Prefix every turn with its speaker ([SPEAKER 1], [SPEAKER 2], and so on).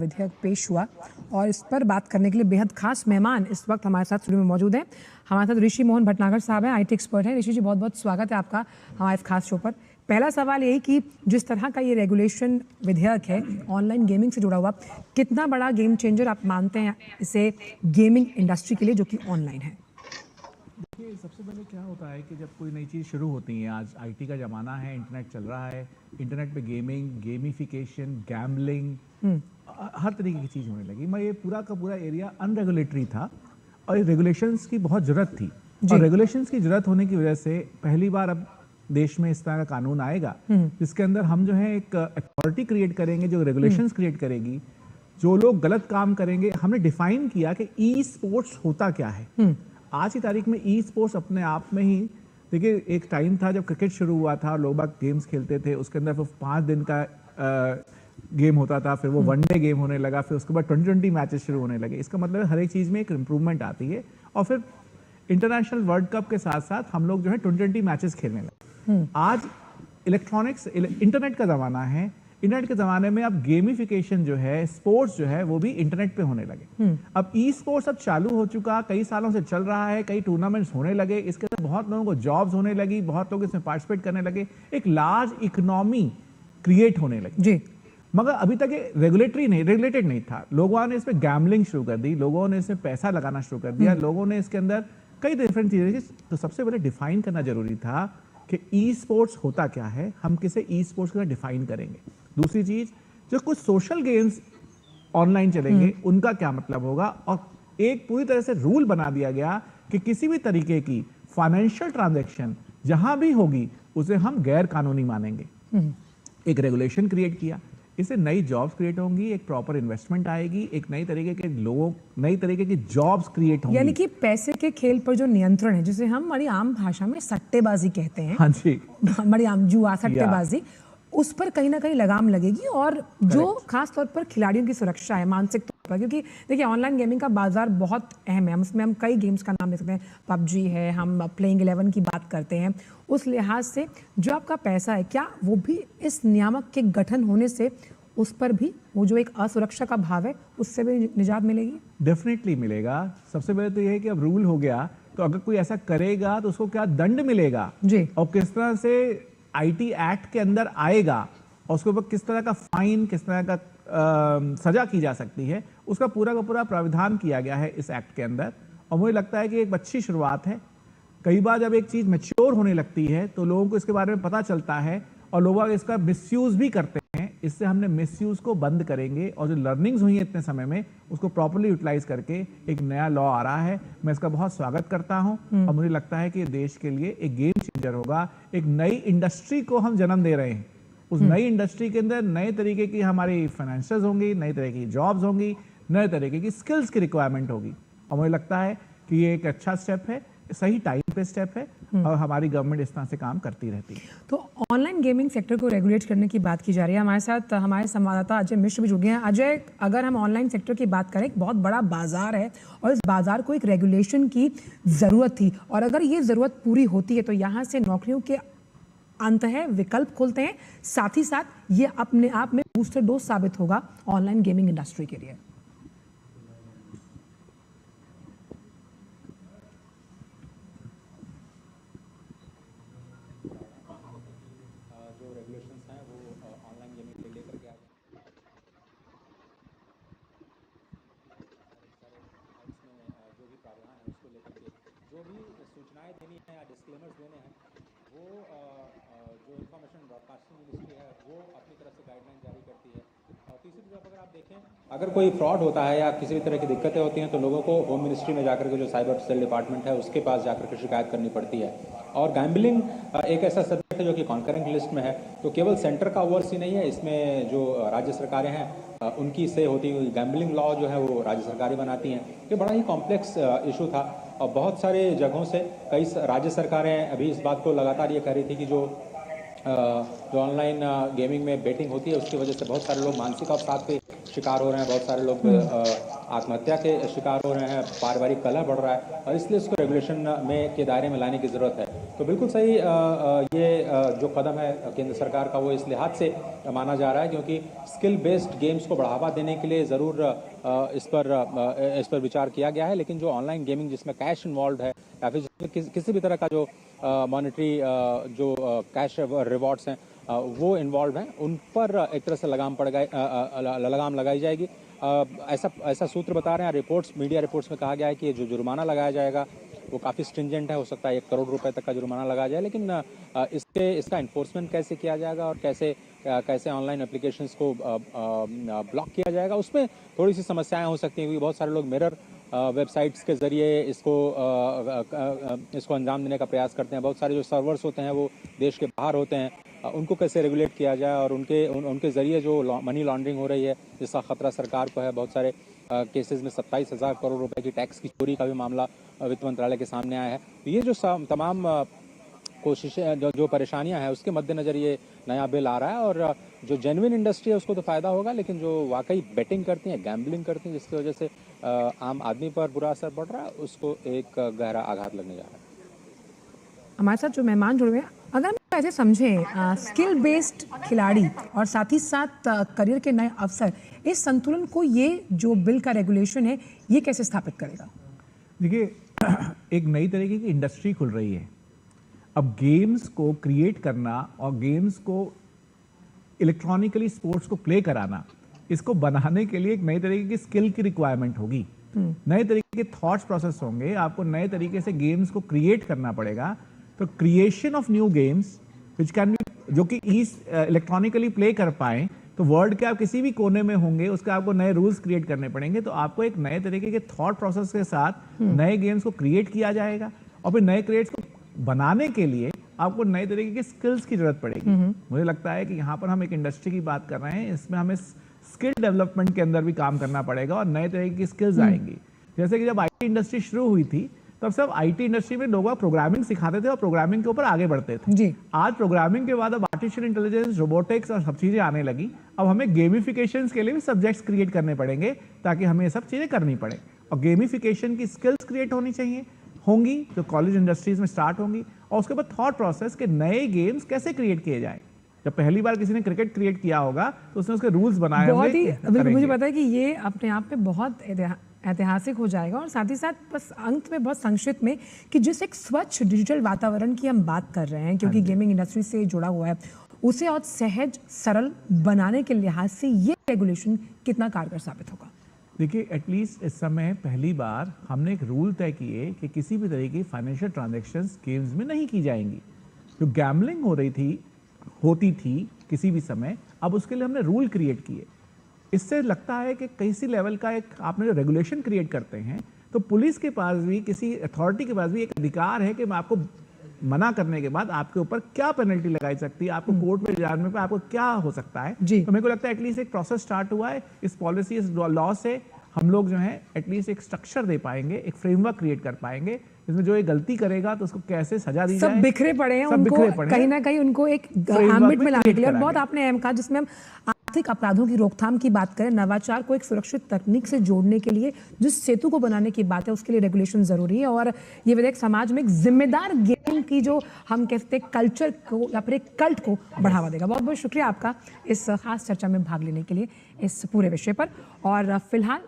[SPEAKER 1] विधेयक पेश हुआ और इस पर बात करने के लिए बेहद खास मेहमान इस वक्त हमारे साथ स्टूडियो में मौजूद हैं। हमारे साथ ऋषि मोहन भटनागर साहब हैं, आईटी एक्सपर्ट हैं। ऋषि जी, बहुत बहुत स्वागत है आपका हमारे इस खास शो पर। पहला सवाल यही कि जिस तरह का ये रेगुलेशन विधेयक है ऑनलाइन गेमिंग से जुड़ा हुआ, कितना बड़ा गेम चेंजर आप मानते हैं इसे गेमिंग इंडस्ट्री के लिए जो कि ऑनलाइन है?
[SPEAKER 2] देखिए, सबसे पहले क्या होता है कि जब कोई नई चीज़ शुरू होती है, आज आईटी का ज़माना है, इंटरनेट चल रहा है, इंटरनेट पे गेमिंग, गेमिफिकेशन, गैम्बलिंग, हर तरीके की चीज़ होने लगी। मैं ये पूरा का पूरा एरिया अनरेगुलेटरी था और रेगुलेशंस की बहुत ज़रूरत थी। और रेगुलेशंस की ज़रूरत होने की वजह से पहली बार अब देश में इस तरह का कानून आएगा जिसके अंदर हम जो है एक अथॉरिटी क्रिएट करेंगे जो रेगुलेशंस क्रिएट करेगी। जो लोग गलत काम करेंगे, हमने डिफाइन किया कि ई स्पोर्ट्स होता क्या है। आज की तारीख में ई स्पोर्ट्स अपने आप में ही, देखिए, एक टाइम था जब क्रिकेट शुरू हुआ था, लोग बाग गेम्स खेलते थे, उसके अंदर फिर 5 दिन का गेम होता था, फिर वो वनडे गेम होने लगा, फिर उसके बाद 2020 मैचेस शुरू होने लगे। इसका मतलब हर एक चीज़ में एक इम्प्रूवमेंट आती है और फिर इंटरनेशनल वर्ल्ड कप के साथ साथ हम लोग जो है 2020 मैचेस खेलने लगे। आज इलेक्ट्रॉनिक्स, इंटरनेट का ज़माना है। इंटरनेट के ज़माने में अब गेमिफिकेशन जो है, स्पोर्ट्स जो है, वो भी इंटरनेट पे होने लगे। अब ई स्पोर्ट्स अब चालू हो चुका, कई सालों से चल रहा है, कई टूर्नामेंट्स होने लगे, इसके अंदर बहुत लोगों को जॉब्स होने लगी, बहुत लोग इसमें पार्टिसिपेट करने लगे, एक लार्ज इकोनॉमी क्रिएट होने लगी जी। मगर अभी तक ये रेगुलेटेड नहीं था। लोगों ने इसमें गैम्बलिंग शुरू कर दी, लोगों ने इसमें पैसा लगाना शुरू कर दिया, लोगों ने इसके अंदर कई डिफरेंट चीज़ें। तो सबसे पहले डिफाइन करना जरूरी था कि ई स्पोर्ट्स होता क्या है, हम किसे ई स्पोर्ट्स का डिफाइन करेंगे। दूसरी चीज, जो कुछ सोशल गेम्स ऑनलाइन चलेंगे उनका क्या मतलब होगा, और एक पूरी तरह से रूल बना दिया गया कि किसी भी तरीके की फाइनेंशियल ट्रांजैक्शन जहां भी होगी उसे हम गैर कानूनी मानेंगे। एक रेगुलेशन क्रिएट किया, इससे नई जॉब्स क्रिएट होंगी, एक प्रॉपर इन्वेस्टमेंट आएगी, एक नई तरीके के लोग, नई तरीके की जॉब्स क्रिएट होंगी।
[SPEAKER 1] यानी कि पैसे के खेल पर जो नियंत्रण है, जिसे हम हमारी आम भाषा में सट्टेबाजी कहते हैं,
[SPEAKER 2] हाँ जी,
[SPEAKER 1] हमारी आम जुआ सट्टेबाजी, उस पर कहीं ना कहीं लगाम लगेगी। और जो खास तौर पर खिलाड़ियों की सुरक्षा है मानसिक तौर पर, क्योंकि देखिए ऑनलाइन गेमिंग का बाजार बहुत अहम है। उसमें हम कई गेम्स का नाम ले सकते हैं, पबजी है, हम प्लेइंग 11 की बात करते हैं। उस लिहाज से जो आपका पैसा है, क्या वो भी इस नियामक के गठन होने से उस पर भी वो जो एक असुरक्षा का भाव है उससे भी निजात मिलेगी?
[SPEAKER 2] डेफिनेटली मिलेगा। सबसे पहले तो ये है कि अब रूल हो गया, तो अगर कोई ऐसा करेगा तो उसको क्या दंड मिलेगा जी, और किस तरह से आईटी एक्ट के अंदर आएगा और उसके ऊपर किस तरह का फाइन, किस तरह का सजा की जा सकती है, उसका पूरा का पूरा प्रावधान किया गया है इस एक्ट के अंदर। और मुझे लगता है कि एक अच्छी शुरुआत है। कई बार जब एक चीज मैच्योर होने लगती है तो लोगों को इसके बारे में पता चलता है और लोग इसका मिसयूज भी करते हैं। इससे हमने मिसयूज को बंद करेंगे और जो लर्निंग्स हुई है इतने समय में उसको प्रॉपर्ली यूटिलाइज करके एक नया लॉ आ रहा है। मैं इसका बहुत स्वागत करता हूं और मुझे लगता है कि देश के लिए एक गेम चेंजर होगा। एक नई इंडस्ट्री को हम जन्म दे रहे हैं। उस नई इंडस्ट्री के अंदर नए तरीके की हमारी फाइनेंशियल्स होंगी, नई तरह की जॉब्स होंगी, नए तरीके की स्किल्स की रिक्वायरमेंट होगी। और मुझे लगता है कि ये एक अच्छा स्टेप है, सही टाइम पे स्टेप है और हमारी गवर्नमेंट इस तरह से काम करती रहती है।
[SPEAKER 1] तो ऑनलाइन गेमिंग सेक्टर को रेगुलेट करने की बात की जा रही है। हमारे साथ हमारे संवाददाता अजय मिश्र भी जुड़ गए हैं। अजय, अगर हम ऑनलाइन सेक्टर की बात करें, एक बहुत बड़ा बाजार है और इस बाजार को एक रेगुलेशन की ज़रूरत थी, और अगर ये ज़रूरत पूरी होती है तो यहाँ से नौकरियों के अंततः विकल्प खुलते हैं, साथ ही साथ ये अपने आप में बूस्टर डोज साबित होगा ऑनलाइन गेमिंग इंडस्ट्री के लिए।
[SPEAKER 3] जो भी सूचनाएं देनी है या डिस्क्लेमर्स देने हैं, वो जो इंफॉर्मेशन ब्रॉडकास्टिंग मिनिस्ट्री है वो अपनी तरफ से गाइडलाइन जारी करती है। और तीसरी तरफ अगर आप देखें, अगर कोई फ्रॉड होता है या किसी भी तरह की दिक्कतें होती हैं तो लोगों को होम मिनिस्ट्री में जाकर के, जो साइबर सेल डिपार्टमेंट है, उसके पास जाकर के शिकायत करनी पड़ती है। और गैम्बलिंग एक ऐसा सब्जेक्ट है जो कि कॉन्करेंट लिस्ट में है, तो केवल सेंटर का ओवरसी नहीं है, इसमें जो राज्य सरकारें हैं उनकी से होती हुई गैम्बलिंग लॉ जो है वो राज्य सरकारें बनाती हैं। ये बड़ा ही कॉम्प्लेक्स इशू था और बहुत सारे जगहों से कई राज्य सरकारें अभी इस बात को लगातार ये कह रही थी कि जो ऑनलाइन गेमिंग में बेटिंग होती है उसकी वजह से बहुत सारे लोग मानसिक अवसाद के शिकार हो रहे हैं, बहुत सारे लोग आत्महत्या के शिकार हो रहे हैं, पारिवारिक कलह बढ़ रहा है, और इसलिए इसको रेगुलेशन में के दायरे में लाने की ज़रूरत है। तो बिल्कुल सही ये जो कदम है केंद्र सरकार का वो इस लिहाज से माना जा रहा है क्योंकि स्किल बेस्ड गेम्स को बढ़ावा देने के लिए ज़रूर इस पर विचार किया गया है, लेकिन जो ऑनलाइन गेमिंग जिसमें कैश इन्वॉल्व है या फिर जिसमें किसी भी तरह का जो मॉनेटरी जो कैश रिवॉर्ड्स हैं वो इन्वॉल्व हैं, उन पर एक तरह से लगाम लगाई जाएगी। ऐसा सूत्र बता रहे हैं, रिपोर्ट्स मीडिया रिपोर्ट्स में कहा गया है कि जो जुर्माना लगाया जाएगा वो काफ़ी स्ट्रिंजेंट है, हो सकता है 1 करोड़ रुपए तक का जुर्माना लगाया जाए, लेकिन इसका इन्फोर्समेंट कैसे किया जाएगा और कैसे ऑनलाइन एप्लीकेशंस को ब्लॉक किया जाएगा, उसमें थोड़ी सी समस्याएं हो सकती हैं क्योंकि बहुत सारे लोग मिरर वेबसाइट्स के ज़रिए इसको अंजाम देने का प्रयास करते हैं। बहुत सारे जो सर्वर्स होते हैं वो देश के बाहर होते हैं, उनको कैसे रेगुलेट किया जाए और उनके ज़रिए जो मनी लॉन्ड्रिंग हो रही है जिसका खतरा सरकार को है। बहुत सारे केसेस में 27,000 करोड़ रुपए की टैक्स की चोरी का भी मामला वित्त मंत्रालय के सामने आया है। तो ये जो तमाम कोशिशें जो परेशानियां हैं उसके मद्देनज़र ये नया बिल आ रहा है और जो जेन्युइन इंडस्ट्री है उसको तो फ़ायदा होगा, लेकिन जो वाकई बेटिंग करती हैं, गैम्बलिंग करती हैं, जिसकी वजह से आम आदमी पर बुरा असर पड़ रहा है, उसको एक गहरा आघात लगने जा रहा है।
[SPEAKER 1] हमारे साथ जो मेहमान जुड़े हुए हैं, अगर हम ऐसे समझें स्किल बेस्ड खिलाड़ी और साथ ही साथ करियर के नए अवसर, इस संतुलन को ये जो बिल का रेगुलेशन है ये कैसे स्थापित करेगा?
[SPEAKER 2] देखिए, एक नई तरीके की इंडस्ट्री खुल रही है। अब गेम्स को क्रिएट करना और गेम्स को इलेक्ट्रॉनिकली स्पोर्ट्स को प्ले कराना, इसको बनाने के लिए एक नई तरीके की स्किल की रिक्वायरमेंट होगी, नए तरीके के थॉट्स प्रोसेस होंगे, आपको नए तरीके से गेम्स को क्रिएट करना पड़ेगा। तो creation of new games which can be, जो कि इलेक्ट्रॉनिकली प्ले कर पाएं, तो वर्ल्ड के आप किसी भी कोने में होंगे उसके आपको नए रूल्स क्रिएट करने पड़ेंगे। तो आपको एक नए तरीके के थॉट प्रोसेस के साथ नए गेम्स को क्रिएट किया जाएगा और फिर नए क्रिएट्स को बनाने के लिए आपको नए तरीके की स्किल्स की जरूरत पड़ेगी। मुझे लगता है कि यहाँ पर हम एक इंडस्ट्री की बात कर रहे हैं, इसमें हमें स्किल डेवलपमेंट के अंदर भी काम करना पड़ेगा और नए तरीके की स्किल्स आएंगी। जैसे कि जब आईटी इंडस्ट्री शुरू हुई थी तब सब आईटी इंडस्ट्री में लोग प्रोग्रामिंग सिखाते थे और प्रोग्रामिंग के ऊपर आगे बढ़ते थे
[SPEAKER 1] जी।
[SPEAKER 2] आज प्रोग्रामिंग के बाद अब आर्टिफिशियल इंटेलिजेंस, रोबोटिक्स और सब चीजें आने लगी। अब हमें गेमिफिकेशन के लिए भी सब्जेक्ट्स क्रिएट करने पड़ेंगे ताकि हमें ये सब चीजें करनी पड़े और गेमिफिकेशन की स्किल्स क्रिएट होंगी जो कॉलेज इंडस्ट्रीज में स्टार्ट होंगी। और उसके बाद थॉट प्रोसेस के नए गेम्स कैसे क्रिएट किए जाए। जब पहली बार किसी ने क्रिकेट क्रिएट किया होगा तो उसने उसके रूल्स बनाए होंगे।
[SPEAKER 1] मुझे पता है कि ये अपने आप में बहुत ऐतिहासिक हो जाएगा और साथ ही साथ बस अंत में बहुत संक्षिप्त में कि जिस एक स्वच्छ डिजिटल वातावरण की हम बात कर रहे हैं, क्योंकि गेमिंग इंडस्ट्री से जुड़ा हुआ है, उसे और सहज सरल बनाने के लिहाज से ये रेगुलेशन कितना कारगर साबित होगा?
[SPEAKER 2] देखिए, एटलीस्ट इस समय पहली बार हमने एक रूल तय किए कि किसी भी तरह की फाइनेंशियल ट्रांजैक्शंस गेम्स में नहीं की जाएंगी। जो गैम्बलिंग होती थी किसी भी समय, अब उसके लिए हमने रूल क्रिएट किए। इससे लगता है कि किसी लेवल का एक आपने जो रेगुलेशन क्रिएट करते हैं तो पुलिस के पास भी, किसी अथॉरिटी के पास भी एक अधिकार है कि मैं आपको मना करने के बाद आपके ऊपर क्या पेनल्टी लगाई सकती है, आपको कोर्ट में जाने पे आपको क्या हो सकता है। तो मेरे को लगता है एटलीस्ट एक प्रोसेस स्टार्ट हुआ है। इस पॉलिसी, इस लॉ से हम लोग जो है एटलीस्ट एक स्ट्रक्चर दे पाएंगे, एक फ्रेमवर्क क्रिएट कर पाएंगे जिसमें जो ये गलती करेगा तो उसको कैसे सजा दी जाए।
[SPEAKER 1] सब बिखरे पड़े हैं, उनको कहीं ना कहीं उनको एक एम्बिट में लाने के लिए। बहुत आपने अहम कहा, जिसमें हम आर्थिक अपराधों की रोकथाम की बात करें, नवाचार को एक सुरक्षित तकनीक से जोड़ने के लिए जिस सेतु को बनाने की बात है उसके लिए रेगुलेशन जरूरी है। और ये विधेयक समाज में एक जिम्मेदार गेमिंग की जो हम कहते हैं कल्चर को या फिर एक कल्ट को बढ़ावा देगा। बहुत बहुत शुक्रिया आपका इस खास चर्चा में भाग लेने के लिए इस पूरे विषय पर। और फिलहाल